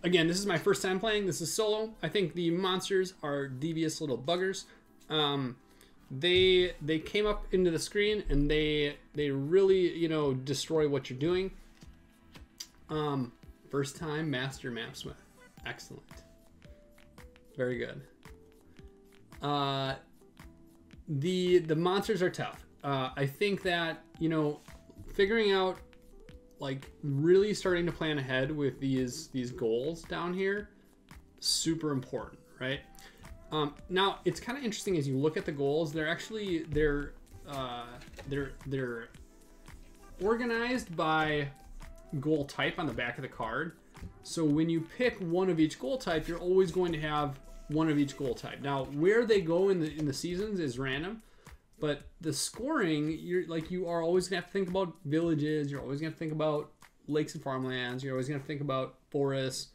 Again, this is my first time playing. This is solo. I think the monsters are devious little buggers. They came up into the screen and they really, you know, destroy what you're doing. First time master mapsmith. Excellent. Very good. The monsters are tough. I think that, you know, figuring out, like, really starting to plan ahead with these goals down here, super important, right? Now it's kind of interesting as you look at the goals. They're actually they're organized by goal type on the back of the card. So when you pick one of each goal type, you're always going to have one of each goal type. Now where they go in the seasons is random, but the scoring, you are always gonna have to think about villages. You're always gonna have to think about lakes and farmlands. You're always gonna have to think about forests,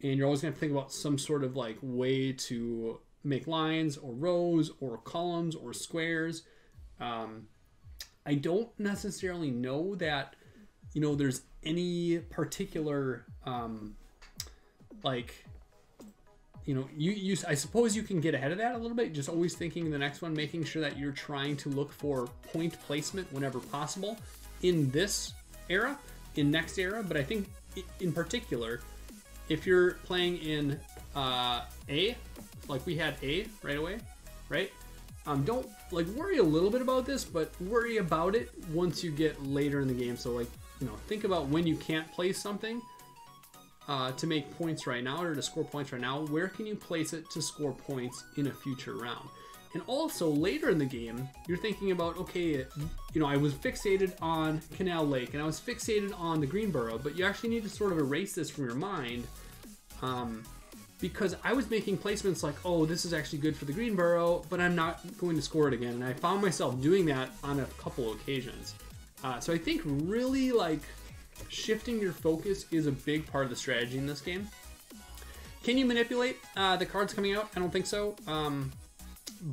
and you're always gonna have to think about some sort of like way to make lines or rows or columns or squares. I don't necessarily know that, you know, there's any particular like, you know, I suppose you can get ahead of that a little bit, just always thinking the next one, making sure that you're trying to look for point placement whenever possible in this era, in next era. But I think in particular, if you're playing in A, like we had A right away, right? Don't like worry a little bit about this, but worry about it once you get later in the game. So like, you know, think about when you can't place something to make points right now or to score points right now. Where can you place it to score points in a future round? And also later in the game, you're thinking about, okay, you know, I was fixated on Canal Lake and I was fixated on the Greenboro, but you actually need to sort of erase this from your mind, because I was making placements like, oh, this is actually good for the Greenboro, but I'm not going to score it again. And I found myself doing that on a couple occasions. So I think really like shifting your focus is a big part of the strategy in this game. Can you manipulate the cards coming out? I don't think so.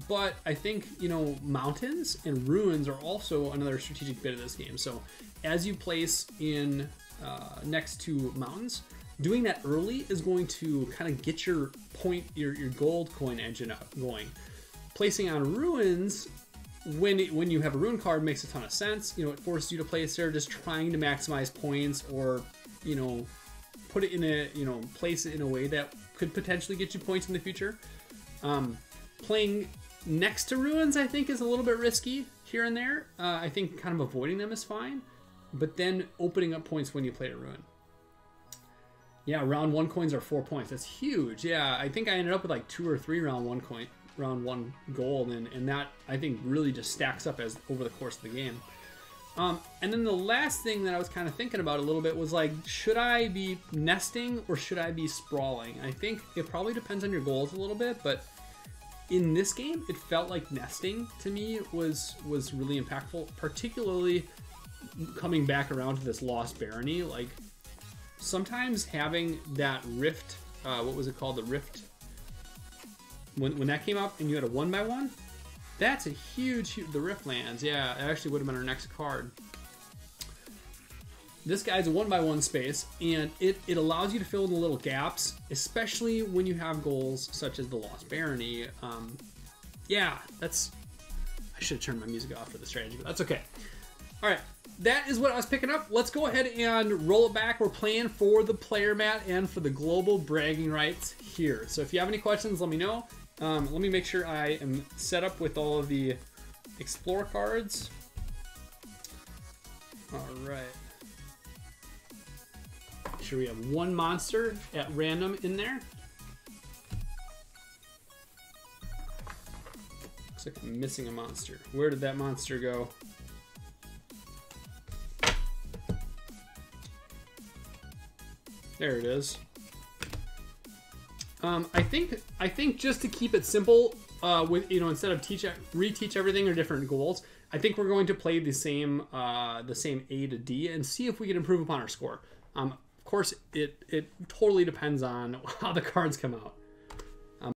But I think, you know, mountains and ruins are also another strategic bit of this game. So as you place in next to mountains, doing that early is going to kind of get your gold coin engine up going. Placing on ruins when you have a ruin card makes a ton of sense. You know, it forces you to place there just trying to maximize points, or, you know, put it in a, you know, place it in a way that could potentially get you points in the future. Playing next to ruins, I think, is a little bit risky here and there. I think kind of avoiding them is fine, but then opening up points when you play a ruin. Yeah, round 1 coins are 4 points. That's huge. Yeah, I think I ended up with like 2 or 3 round 1 gold, and that I think really just stacks up as over the course of the game. And then the last thing that I was kind of thinking about a little bit was like, should I be nesting or should I be sprawling? I think it probably depends on your goals a little bit, but in this game, it felt like nesting to me was really impactful, particularly coming back around to this Lost Barony. Like, sometimes having that rift, what was it called? The rift. When that came up and you had a 1x1, that's a huge, the rift lands. Yeah, it actually would have been our next card. This guy's a 1x1 space, and it allows you to fill in the little gaps, especially when you have goals such as the Lost Barony. Yeah, I should have turned my music off for the strategy, but that's okay. All right, that is what I was picking up. Let's go ahead and roll it back. We're playing for the player mat and for the global bragging rights here. So if you have any questions, let me know. Let me make sure I am set up with all of the explore cards. All right. Make sure we have 1 monster at random in there. Looks like I'm missing a monster. Where did that monster go? There it is. I think just to keep it simple, with, you know, instead of reteach everything or different goals, I think we're going to play the same A to D and see if we can improve upon our score. Of course, it totally depends on how the cards come out.